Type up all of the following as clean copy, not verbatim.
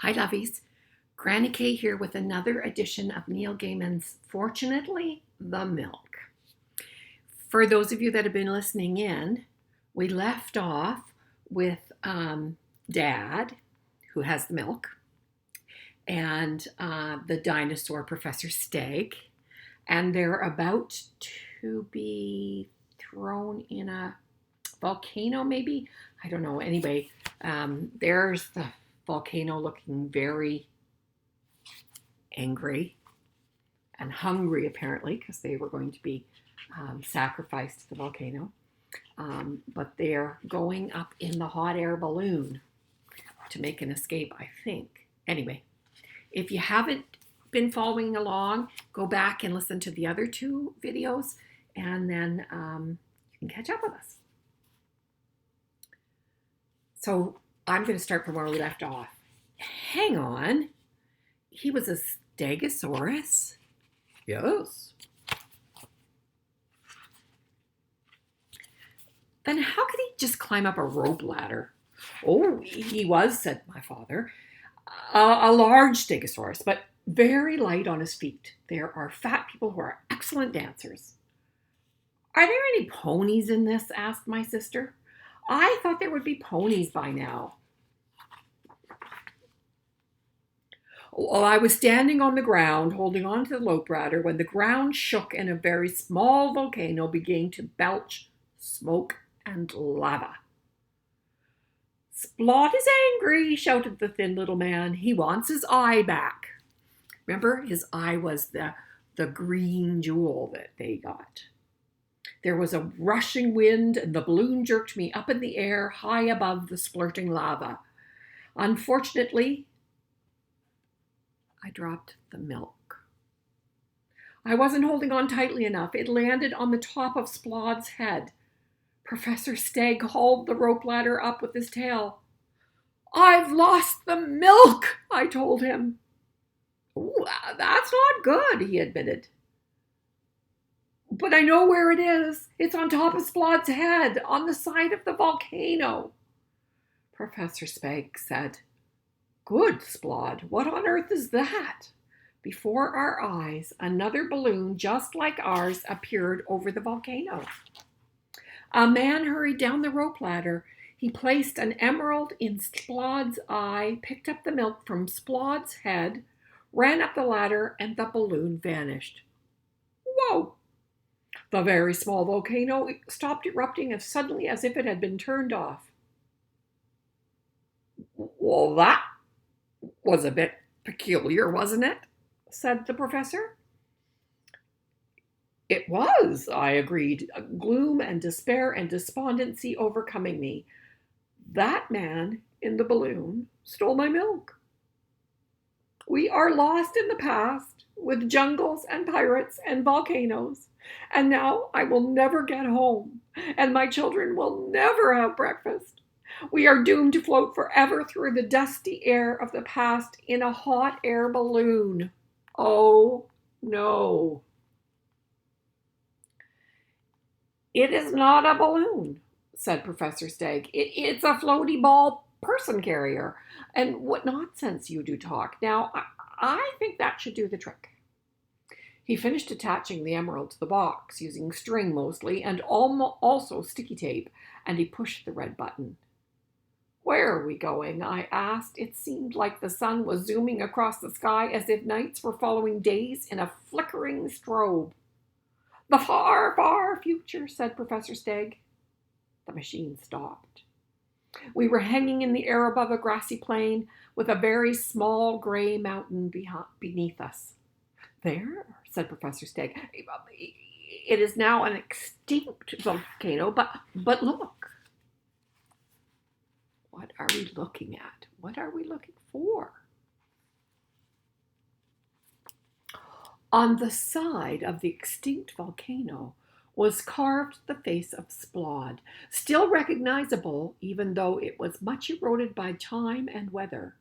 Hi, lovies. Granny K here with another edition of Neil Gaiman's Fortunately, the Milk. For those of you that have been listening in, we left off with Dad, who has the milk, and the dinosaur Professor Steg, and they're about to be thrown in a volcano, maybe? I don't know. Anyway, there's the volcano looking very angry and hungry, apparently, because they were going to be sacrificed to the volcano. But they're going up in the hot air balloon to make an escape, I think. Anyway, if you haven't been following along, go back and listen to the other two videos, and then you can catch up with us. So I'm going to start from where we left off. Hang on. He was a Stegosaurus? Yes. Then how could he just climb up a rope ladder? Oh, he was, said my father, a large Stegosaurus, but very light on his feet. There are fat people who are excellent dancers. Are there any ponies in this? Asked my sister. I thought there would be ponies by now. Well, I was standing on the ground, holding on to the rope ladder, when the ground shook and a very small volcano began to belch smoke and lava. Splot is angry, shouted the thin little man. He wants his eye back. Remember, his eye was the green jewel that they got. There was a rushing wind, and the balloon jerked me up in the air, high above the splurting lava. Unfortunately, I dropped the milk. I wasn't holding on tightly enough. It landed on the top of Splod's head. Professor Steg hauled the rope ladder up with his tail. I've lost the milk, I told him. Ooh, that's not good, he admitted. But I know where it is. It's on top of Splod's head, on the side of the volcano. Professor Steg said, Good, Splod. What on earth is that? Before our eyes, another balloon just like ours appeared over the volcano. A man hurried down the rope ladder. He placed an emerald in Splod's eye, picked up the milk from Splod's head, ran up the ladder, and the balloon vanished. Whoa! The very small volcano stopped erupting as suddenly as if it had been turned off. Well, that was a bit peculiar, wasn't it? Said the professor. It was, I agreed, gloom and despair and despondency overcoming me. That man in the balloon stole my milk. We are lost in the past with jungles and pirates and volcanoes, and now I will never get home, and my children will never have breakfast. We are doomed to float forever through the dusty air of the past in a hot air balloon. Oh, no. It is not a balloon, said Professor Steg. It's a floaty ball person carrier. And what nonsense you do talk. Now, I think that should do the trick. He finished attaching the emerald to the box, using string mostly, and also sticky tape, and he pushed the red button. Where are we going? I asked. It seemed like the sun was zooming across the sky as if nights were following days in a flickering strobe. The far, far future, said Professor Steg. The machine stopped. We were hanging in the air above a grassy plain with a very small gray mountain beneath us. There, said Professor Steg. It is now an extinct volcano, but look. What are we looking at? What are we looking for? On the side of the extinct volcano was carved the face of Splod, still recognizable even though it was much eroded by time and weather.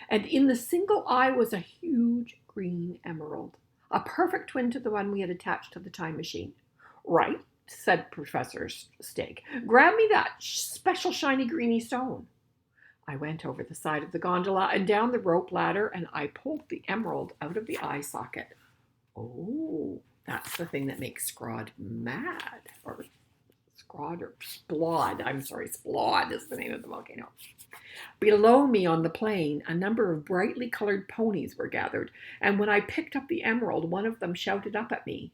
And in the single eye was a huge green emerald, a perfect twin to the one we had attached to the time machine. Right, said Professor Steg. Grab me that special shiny greeny stone. I went over the side of the gondola and down the rope ladder, and I pulled the emerald out of the eye socket. Oh, that's the thing that makes Scrod mad. Or Scrod or Splod. I'm sorry, Splod is the name of the volcano. Below me on the plain, a number of brightly colored ponies were gathered, and when I picked up the emerald, one of them shouted up at me,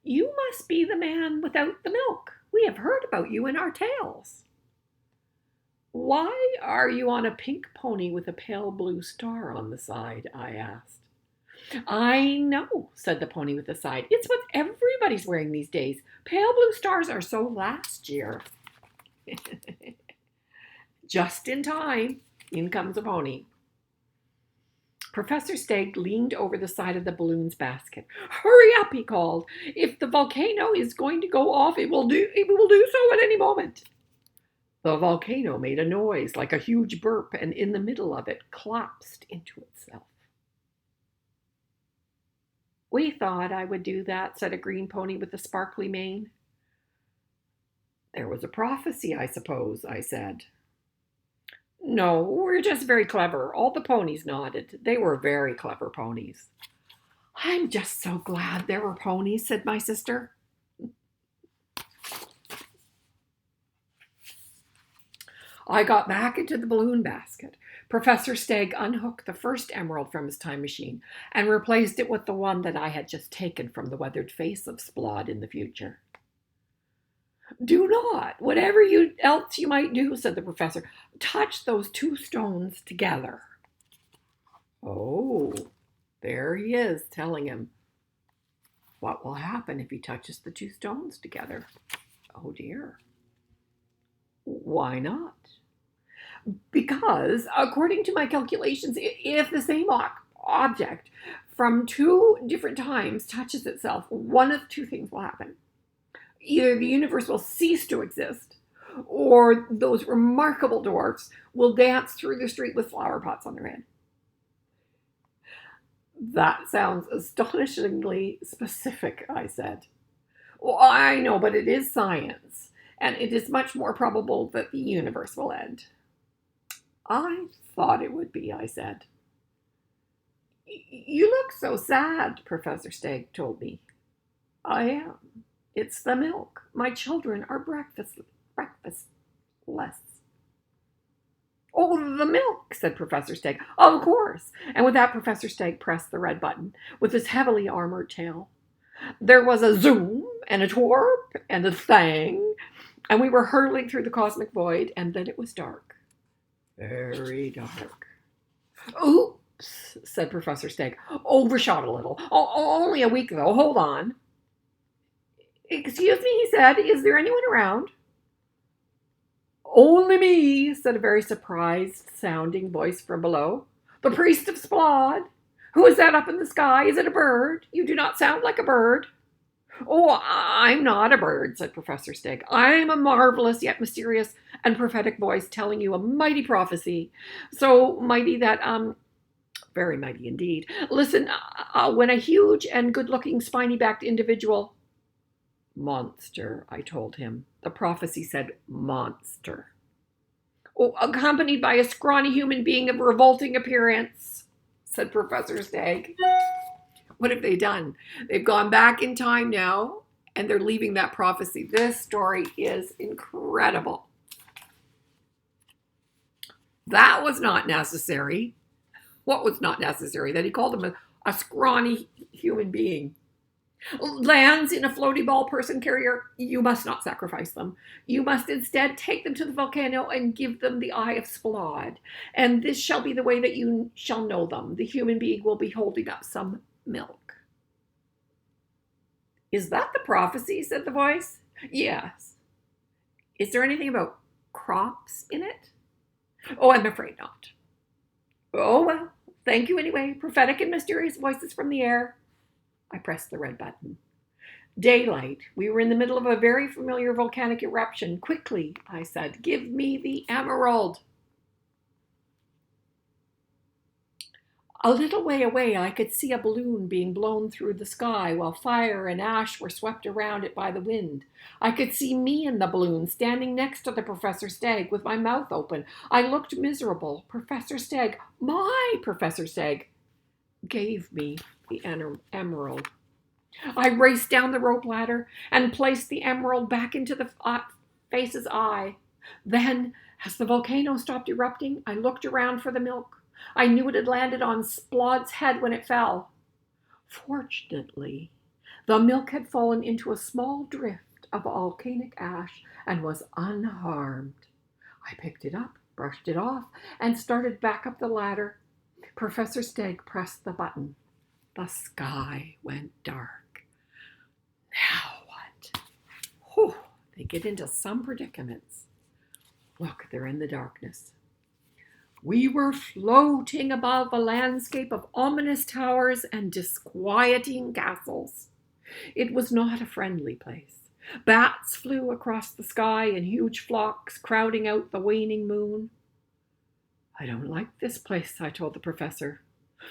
"You must be the man without the milk. We have heard about you in our tales." "Why are you on a pink pony with a pale blue star on the side?" I asked. "I know," said the pony with a sigh. "It's what everybody's wearing these days. Pale blue stars are so last year." Just in time, in comes a pony. Professor Stagg leaned over the side of the balloons basket. "Hurry up," he called. "If the volcano is going to go off, it will do so at any moment." The volcano made a noise like a huge burp, and in the middle of it collapsed into itself. "We thought I would do that," said a green pony with a sparkly mane. "There was a prophecy, I suppose," I said. "No, we're just very clever." All the ponies nodded. They were very clever ponies. "I'm just so glad there were ponies," said my sister. I got back into the balloon basket. Professor Stagg unhooked the first emerald from his time machine and replaced it with the one that I had just taken from the weathered face of Splod in the future. "Do not, whatever else you might do," said the professor, "touch those two stones together." Oh, there he is telling him what will happen if he touches the two stones together. Oh dear. Why not? Because, according to my calculations, if the same object from two different times touches itself, one of two things will happen. Either the universe will cease to exist, or those remarkable dwarfs will dance through the street with flower pots on their head. That sounds astonishingly specific, I said. Well, I know, but it is science, and it is much more probable that the universe will end. I thought it would be, I said. You look so sad, Professor Stagg told me. I am. It's the milk. My children are breakfastless. Oh, the milk, said Professor Stagg. Of course. And with that, Professor Stagg pressed the red button with his heavily armored tail. There was a zoom and a twerp and a thang, and we were hurtling through the cosmic void, and then it was dark. Very dark. Oops, said Professor Stagg. Overshot a little. Only a week, though. Hold on. Excuse me, he said. Is there anyone around? Only me, said a very surprised-sounding voice from below. The priest of Splod. Who is that up in the sky? Is it a bird? You do not sound like a bird. Oh, I'm not a bird, said Professor Stagg. I'm a marvelous yet mysterious and prophetic voice telling you a mighty prophecy. So mighty that, very mighty indeed. Listen, when a huge and good-looking spiny-backed individual... Monster, I told him. The prophecy said monster. Oh, accompanied by a scrawny human being of revolting appearance, said Professor Stagg. What have they done? They've gone back in time now, and they're leaving that prophecy. This story is incredible. That was not necessary. What was not necessary? That he called him a scrawny human being. Lands in a floaty ball person carrier, you must not sacrifice them. You must instead take them to the volcano and give them the eye of Splod. And this shall be the way that you shall know them. The human being will be holding up some milk. Is that the prophecy? Said the voice. Yes. Is there anything about crops in it? Oh, I'm afraid not. Oh, well, thank you anyway. Prophetic and mysterious voices from the air. I pressed the red button. Daylight. We were in the middle of a very familiar volcanic eruption. Quickly, I said, give me the emerald. A little way away, I could see a balloon being blown through the sky while fire and ash were swept around it by the wind. I could see me in the balloon, standing next to the Professor Stagg with my mouth open. I looked miserable. Professor Stagg, my Professor Stagg, gave me the emerald. I raced down the rope ladder and placed the emerald back into the face's eye. Then, as the volcano stopped erupting, I looked around for the milk. I knew it had landed on Splod's head when it fell. Fortunately, the milk had fallen into a small drift of volcanic ash and was unharmed. I picked it up, brushed it off, and started back up the ladder. Professor Stagg pressed the button. The sky went dark. Now what? Whew, they get into some predicaments. Look, they're in the darkness. We were floating above a landscape of ominous towers and disquieting castles. It was not a friendly place. Bats flew across the sky in huge flocks, crowding out the waning moon. I don't like this place, I told the professor.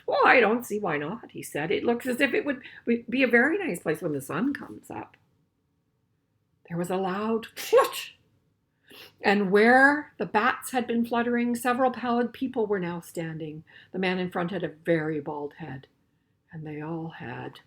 Well, I don't see why not, he said. It looks as if it would be a very nice place when the sun comes up. There was a loud whoosh, and where the bats had been fluttering, several pallid people were now standing. The man in front had a very bald head, and they all had